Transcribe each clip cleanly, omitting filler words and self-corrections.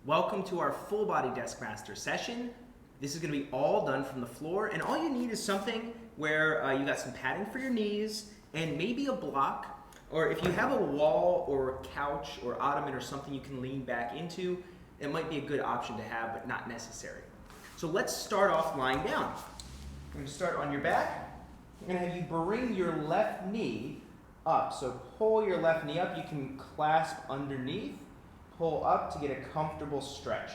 Welcome to our full body DeskMaster session. This is going to be all done from the floor, and all you need is something where you got some padding for your knees and maybe a block, or if you have a wall or a couch or ottoman or something you can lean back into, it might be a good option to have, but not necessary. So let's start off lying down. I'm going to start on your back. I'm going to have you bring your left knee up. So pull your left knee up. You can clasp underneath. Pull up to get a comfortable stretch.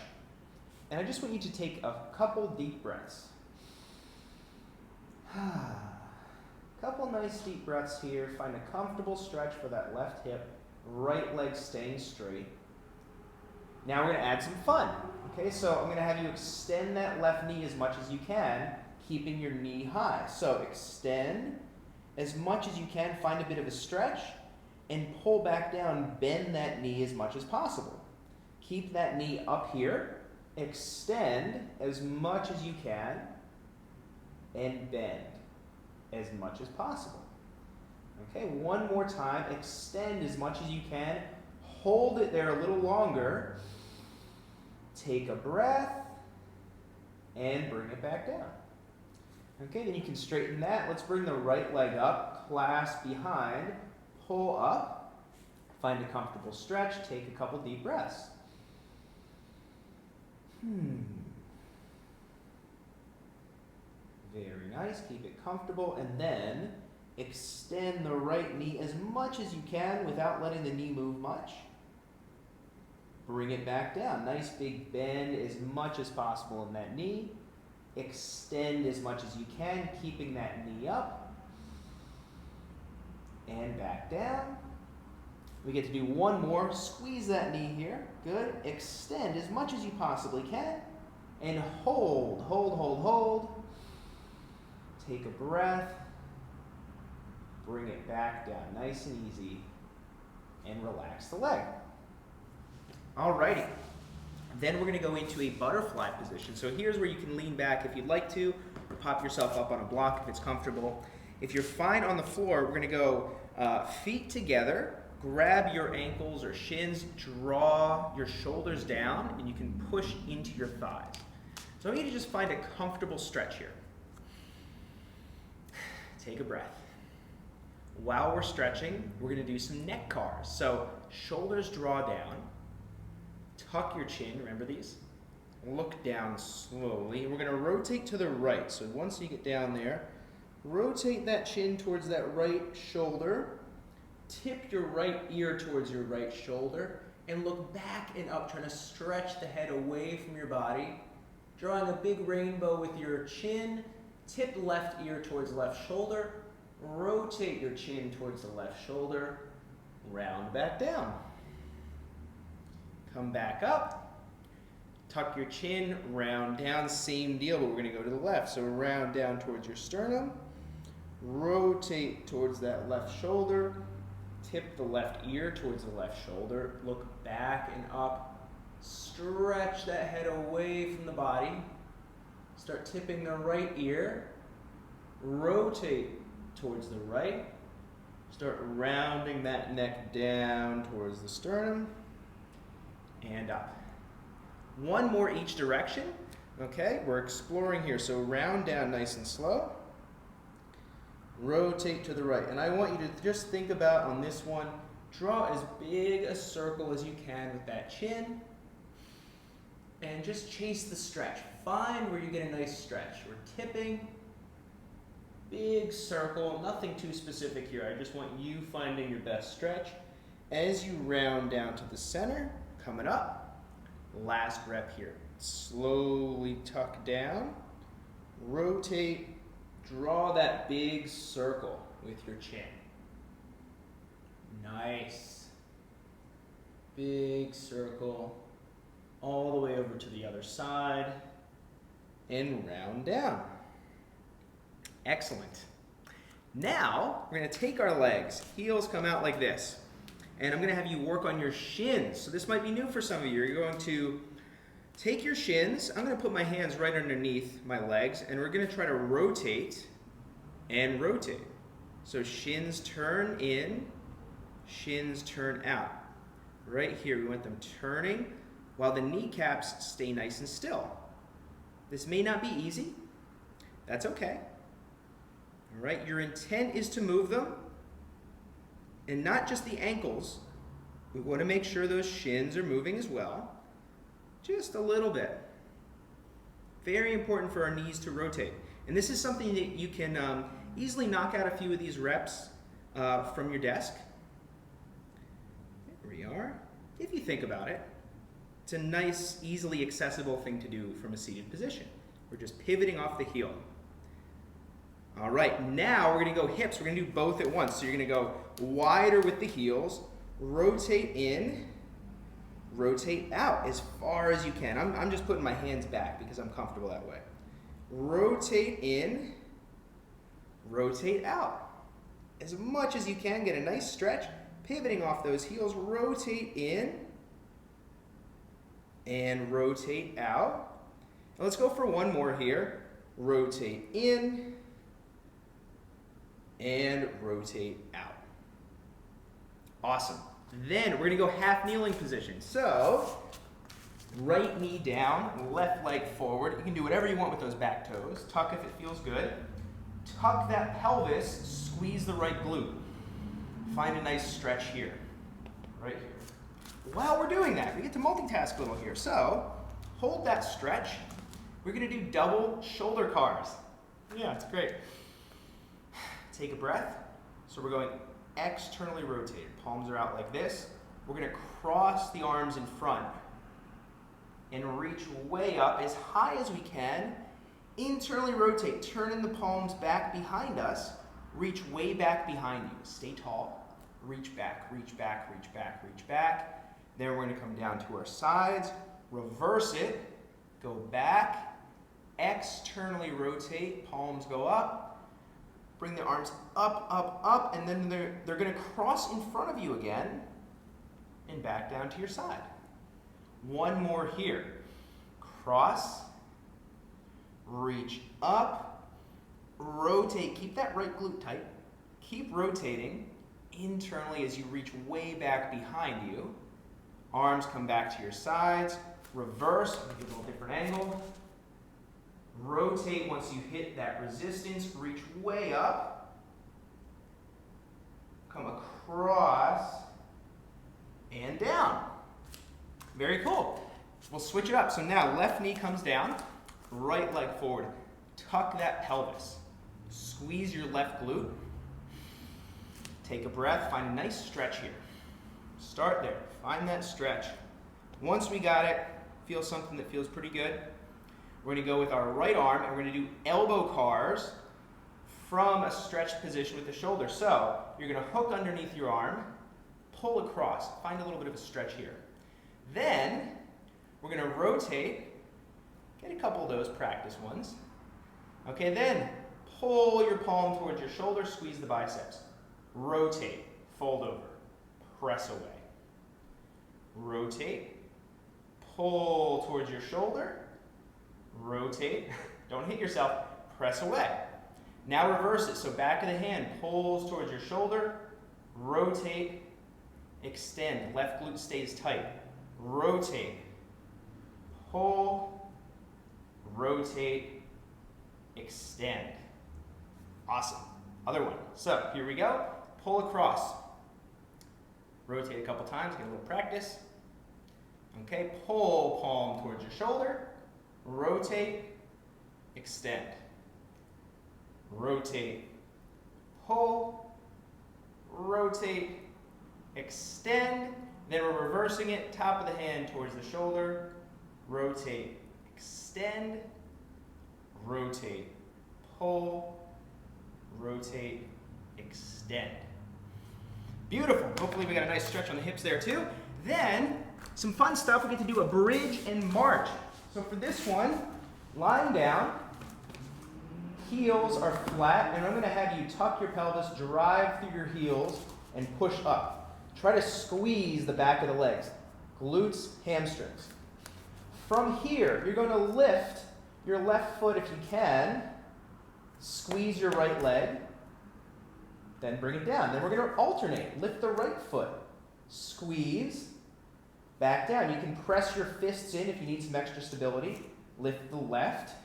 And I just want you to take a couple deep breaths. Couple nice deep breaths here. Find a comfortable stretch for that left hip. Right leg staying straight. Now we're going to add some fun. Okay, so I'm going to have you extend that left knee as much as you can, keeping your knee high. So extend as much as you can. Find a bit of a stretch. And pull back down, bend that knee as much as possible. Keep that knee up here, extend as much as you can, and bend as much as possible. Okay, one more time, extend as much as you can, hold it there a little longer, take a breath, and bring it back down. Okay, then you can straighten that. Let's bring the right leg up, clasp behind, pull up, find a comfortable stretch, take a couple deep breaths. Very nice, keep it comfortable, and then extend the right knee as much as you can without letting the knee move much. Bring it back down. Nice big bend as much as possible in that knee. Extend as much as you can, keeping that knee up. And back down. We get to do one more. Squeeze that knee here. Good. Extend as much as you possibly can. And hold, hold, hold, hold. Take a breath. Bring it back down nice and easy. And relax the leg. Alrighty. Then we're going to go into a butterfly position. So here's where you can lean back if you'd like to, or pop yourself up on a block if it's comfortable. If you're fine on the floor, we're going to go feet together, grab your ankles or shins, draw your shoulders down, and you can push into your thighs. So I want you to just find a comfortable stretch here. Take a breath. While we're stretching, we're going to do some neck cars. So shoulders draw down, tuck your chin, remember these? Look down slowly. We're going to rotate to the right. So once you get down there, rotate that chin towards that right shoulder. Tip your right ear towards your right shoulder. And look back and up, trying to stretch the head away from your body. Drawing a big rainbow with your chin. Tip left ear towards left shoulder. Rotate your chin towards the left shoulder. Round back down. Come back up. Tuck your chin, round down, same deal, but we're going to go to the left. So round down towards your sternum. Rotate towards that left shoulder. Tip the left ear towards the left shoulder. Look back and up. Stretch that head away from the body. Start tipping the right ear. Rotate towards the right. Start rounding that neck down towards the sternum. And up. One more each direction. Okay, we're exploring here. So round down nice and slow. Rotate to the right. And I want you to just think about on this one, draw as big a circle as you can with that chin. And just chase the stretch. Find where you get a nice stretch. We're tipping. Big circle. Nothing too specific here. I just want you finding your best stretch. As you round down to the center, coming up. Last rep here. Slowly tuck down. Rotate. Draw that big circle with your chin. Nice. Big circle. All the way over to the other side. And round down. Excellent. Now, we're going to take our legs. Heels come out like this. And I'm going to have you work on your shins. So this might be new for some of you. You're going to take your shins. I'm going to put my hands right underneath my legs, and we're going to try to rotate and rotate. So shins turn in, shins turn out. Right here, we want them turning. while the kneecaps stay nice and still. This may not be easy. That's okay. All right, your intent is to move them, and not just the ankles. We want to make sure those shins are moving as well. Just a little bit. Very important for our knees to rotate. And this is something that you can easily knock out a few of these reps from your desk. There we are. If you think about it, it's a nice, easily accessible thing to do from a seated position. We're just pivoting off the heel. All right, now we're going to go hips. We're going to do both at once. So you're going to go wider with the heels, rotate in, rotate out as far as you can. I'm just putting my hands back because I'm comfortable that way. Rotate in, rotate out. As much as you can, get a nice stretch, pivoting off those heels, rotate in, and rotate out. And let's go for one more here. Rotate in, and rotate out. Awesome. Then we're going to go half kneeling position. So, right knee down, left leg forward. You can do whatever you want with those back toes. Tuck if it feels good. Tuck that pelvis, squeeze the right glute. Find a nice stretch here, right here. While we're doing that, we get to multitask a little here. So, hold that stretch. We're going to do double shoulder cars. Yeah, it's great. Take a breath. So we're going externally rotated. Palms are out like this. We're going to cross the arms in front and reach way up as high as we can. Internally rotate, turning the palms back behind us. Reach way back behind you. Stay tall. Reach back, reach back, reach back, reach back. Then we're going to come down to our sides. Reverse it. Go back. Externally rotate. Palms go up. Bring the arms up, up, up, and then they're going to cross in front of you again and back down to your side. One more here. Cross, reach up, rotate. Keep that right glute tight. Keep rotating internally as you reach way back behind you. Arms come back to your sides. Reverse, give a little different angle. Rotate once you hit that resistance, reach way up, come across, and down. Very cool. We'll switch it up. So now left knee comes down, right leg forward. Tuck that pelvis. Squeeze your left glute. Take a breath, find a nice stretch here. Start there, find that stretch. Once we got it, feel something that feels pretty good. We're going to go with our right arm, and we're going to do elbow cars from a stretched position with the shoulder. So you're going to hook underneath your arm, pull across, find a little bit of a stretch here. Then we're going to rotate, get a couple of those practice ones. Okay, then pull your palm towards your shoulder, squeeze the biceps. Rotate, fold over, press away. Rotate, pull towards your shoulder. Rotate, don't hit yourself, press away. Now reverse it, so back of the hand pulls towards your shoulder, rotate, extend, left glute stays tight, rotate, pull, rotate, extend. Awesome. Other one. So here we go, pull across, rotate a couple times, get a little practice. Okay, pull palm towards your shoulder, rotate, extend, rotate, pull, rotate, extend, then we're reversing it, top of the hand towards the shoulder, rotate, extend, rotate, pull, rotate, extend. Beautiful. Hopefully we got a nice stretch on the hips there too. Then, some fun stuff, we get to do a bridge and march. So for this one, lying down, heels are flat, and I'm going to have you tuck your pelvis, drive through your heels, and push up. Try to squeeze the back of the legs, glutes, hamstrings. From here, you're going to lift your left foot if you can, squeeze your right leg, then bring it down. Then we're going to alternate. Lift the right foot, squeeze, back down. You can press your fists in if you need some extra stability. Lift the left,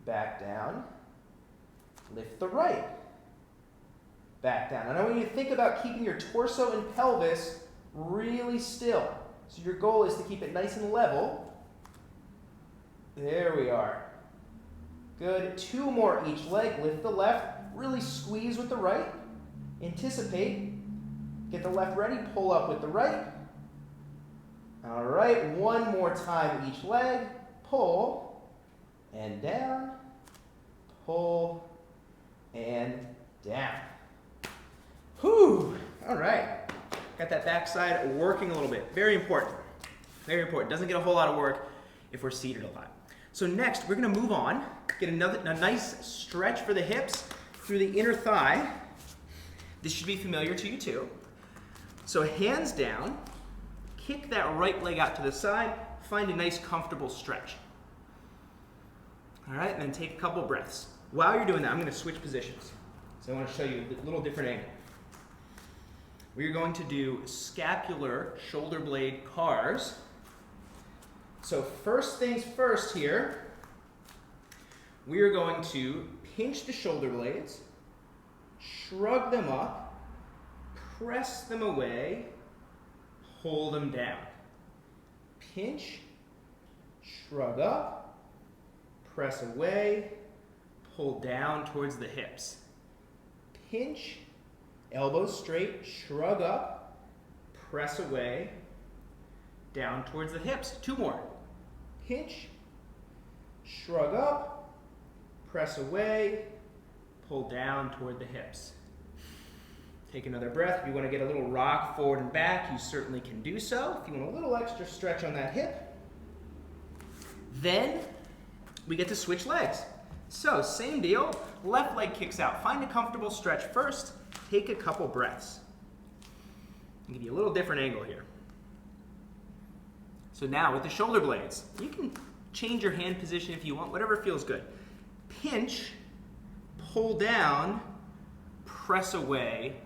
back down. Lift the right, back down. And I want you to think about keeping your torso and pelvis really still. So your goal is to keep it nice and level. There we are. Good. 2 more each leg. Lift the left. Really squeeze with the right. Anticipate. Get the left ready. Pull up with the right. All right. 1 more time each leg. Pull and down. Pull and down. Whew. All right. Got that backside working a little bit. Very important. Very important. Doesn't get a whole lot of work if we're seated a lot. So next, we're going to move on. Get a nice stretch for the hips through the inner thigh. This should be familiar to you too. So hands down, kick that right leg out to the side. Find a nice comfortable stretch. All right, and then take a couple breaths. While you're doing that, I'm going to switch positions. So I want to show you a little different angle. We're going to do scapular shoulder blade cars. So first things first here, we are going to pinch the shoulder blades, shrug them up, press them away, pull them down. Pinch, shrug up, press away, pull down towards the hips. Pinch, elbows straight, shrug up, press away, down towards the hips. 2 more. Pinch, shrug up, press away, pull down toward the hips. Take another breath. If you want to get a little rock forward and back, you certainly can do so. If you want a little extra stretch on that hip. Then we get to switch legs. So same deal. Left leg kicks out. Find a comfortable stretch first. Take a couple breaths. I'll give you a little different angle here. So now with the shoulder blades, you can change your hand position if you want, whatever feels good. Pinch, pull down, press away,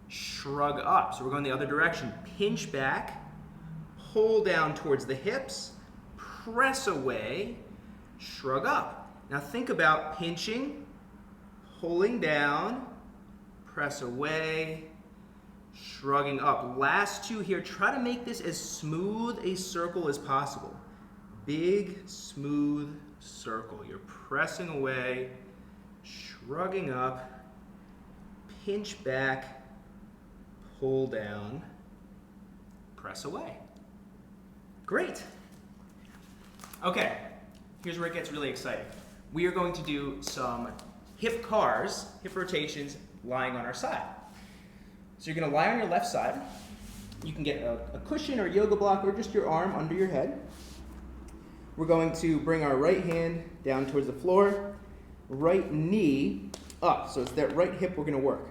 shrug up. So we're going the other direction. Pinch back, pull down towards the hips, press away, shrug up. Now think about pinching, pulling down, press away, shrugging up. Last 2 here. Try to make this as smooth a circle as possible. Big, smooth circle. You're pressing away, shrugging up, pinch back, pull down, press away. Great. Okay, here's where it gets really exciting. We are going to do some hip cars, hip rotations, lying on our side. So you're going to lie on your left side. You can get a cushion or yoga block or just your arm under your head. We're going to bring our right hand down towards the floor, right knee up. So it's that right hip we're going to work.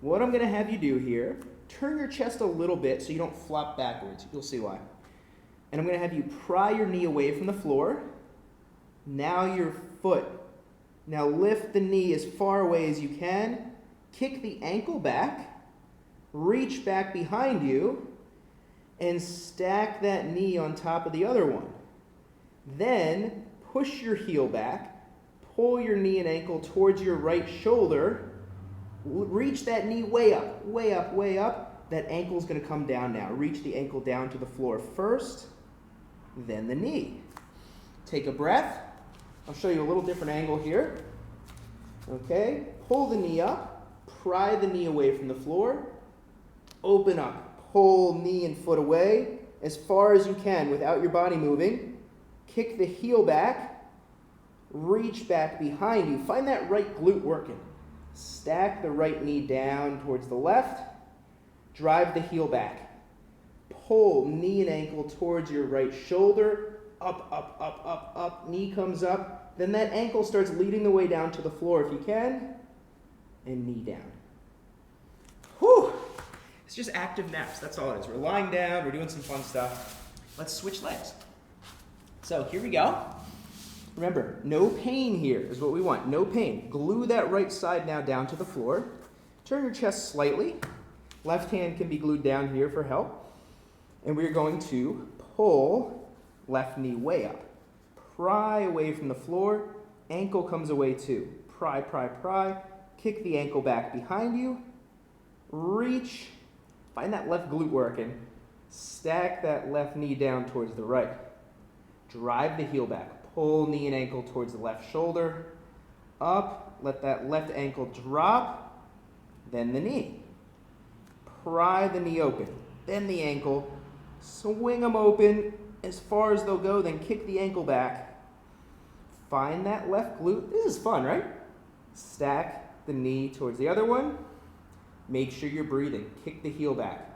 What I'm going to have you do here, turn your chest a little bit so you don't flop backwards. You'll see why. And I'm going to have you pry your knee away from the floor. Now your foot. Now lift the knee as far away as you can. Kick the ankle back. Reach back behind you and stack that knee on top of the other one. Then push your heel back, pull your knee and ankle towards your right shoulder, reach that knee way up, way up, way up. That ankle's going to come down now. Reach the ankle down to the floor first, then the knee. Take a breath. I'll show you a little different angle here. Okay, pull the knee up, pry the knee away from the floor, open up, pull knee and foot away as far as you can without your body moving. Kick the heel back, reach back behind you. Find that right glute working. Stack the right knee down towards the left, drive the heel back. Pull knee and ankle towards your right shoulder, up, up, up, up, up, knee comes up. Then that ankle starts leading the way down to the floor if you can, and knee down. Whew! It's just active naps, that's all it is. We're lying down, we're doing some fun stuff. Let's switch legs. So here we go. Remember, no pain here is what we want, no pain. Glue that right side now down to the floor. Turn your chest slightly. Left hand can be glued down here for help. And we're going to pull left knee way up. Pry away from the floor. Ankle comes away too. Pry, pry, pry. Kick the ankle back behind you. Reach. Find that left glute working. Stack that left knee down towards the right. Drive the heel back. Pull knee and ankle towards the left shoulder. Up. Let that left ankle drop. Then the knee. Pry the knee open. Then the ankle. Swing them open as far as they'll go. Then kick the ankle back. Find that left glute. This is fun, right? Stack the knee towards the other one. Make sure you're breathing. Kick the heel back.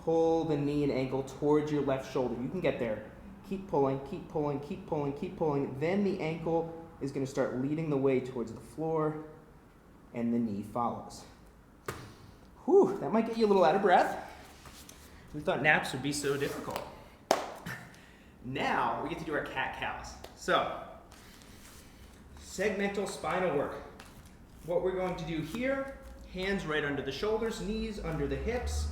Pull the knee and ankle towards your left shoulder. You can get there. Keep pulling, keep pulling, keep pulling, keep pulling. Then the ankle is going to start leading the way towards the floor, and the knee follows. Whew, that might get you a little out of breath. We thought naps would be so difficult. Now we get to do our cat-cows. So, segmental spinal work. What we're going to do here, hands right under the shoulders, knees under the hips.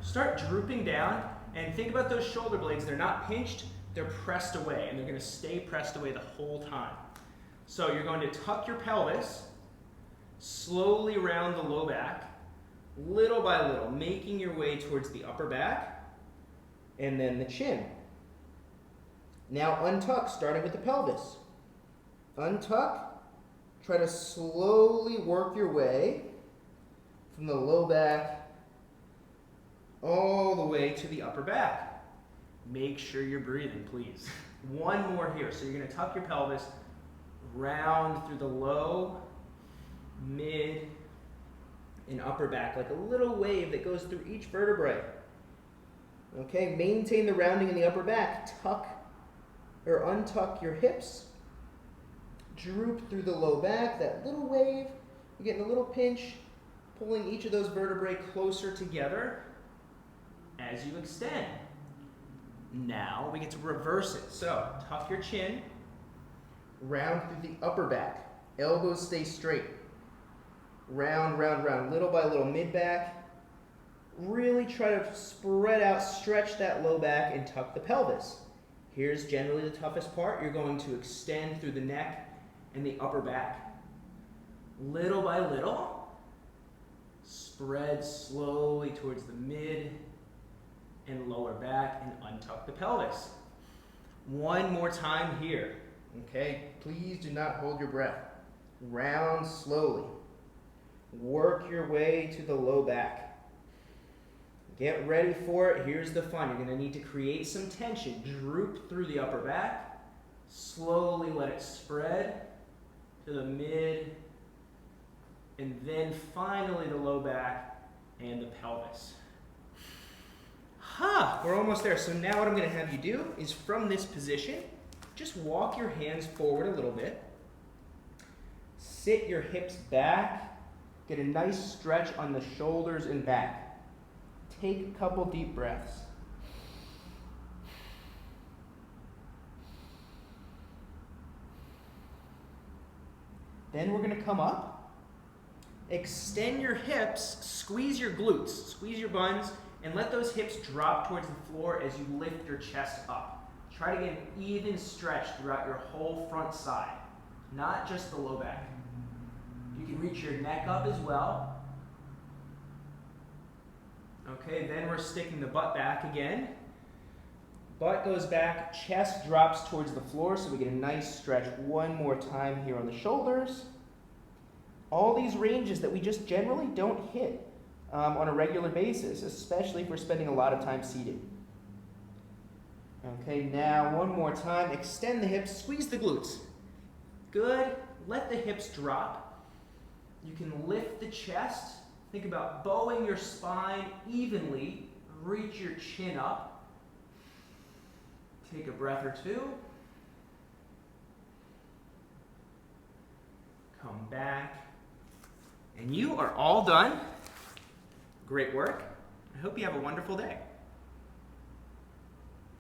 Start drooping down and think about those shoulder blades. They're not pinched, they're pressed away, and they're going to stay pressed away the whole time. So you're going to tuck your pelvis, slowly round the low back, little by little, making your way towards the upper back, and then the chin. Now untuck, starting with the pelvis. Untuck, try to slowly work your way from the low back all the way to the upper back. Make sure you're breathing, please. One more here. So you're going to tuck your pelvis, round through the low, mid, and upper back, like a little wave that goes through each vertebrae. Okay, maintain the rounding in the upper back. Tuck or untuck your hips. Droop through the low back, that little wave. You're getting a little pinch, pulling each of those vertebrae closer together as you extend. Now we get to reverse it. So tuck your chin, round through the upper back. Elbows stay straight. Round, round, round, little by little, mid-back. Really try to spread out, stretch that low back, and tuck the pelvis. Here's generally the toughest part. You're going to extend through the neck and the upper back. Little by little, spread slowly towards the mid and lower back and untuck the pelvis. One more time here, okay? Please do not hold your breath. Round slowly. Work your way to the low back. Get ready for it. Here's the fun. You're going to need to create some tension. Droop through the upper back. Slowly let it spread to the mid, and then finally the low back and the pelvis. We're almost there. So now what I'm going to have you do is from this position, just walk your hands forward a little bit. Sit your hips back. Get a nice stretch on the shoulders and back. Take a couple deep breaths. Then we're going to come up, extend your hips, squeeze your glutes, squeeze your buns, and let those hips drop towards the floor as you lift your chest up. Try to get an even stretch throughout your whole front side, not just the low back. You can reach your neck up as well. Okay, then we're sticking the butt back again. Butt goes back, chest drops towards the floor, so we get a nice stretch one more time here on the shoulders. All these ranges that we just generally don't hit on a regular basis, especially if we're spending a lot of time seated. Okay, now one more time. Extend the hips, squeeze the glutes. Good. Let the hips drop. You can lift the chest. Think about bowing your spine evenly. Reach your chin up. Take a breath or two. Come back. And you are all done. Great work. I hope you have a wonderful day.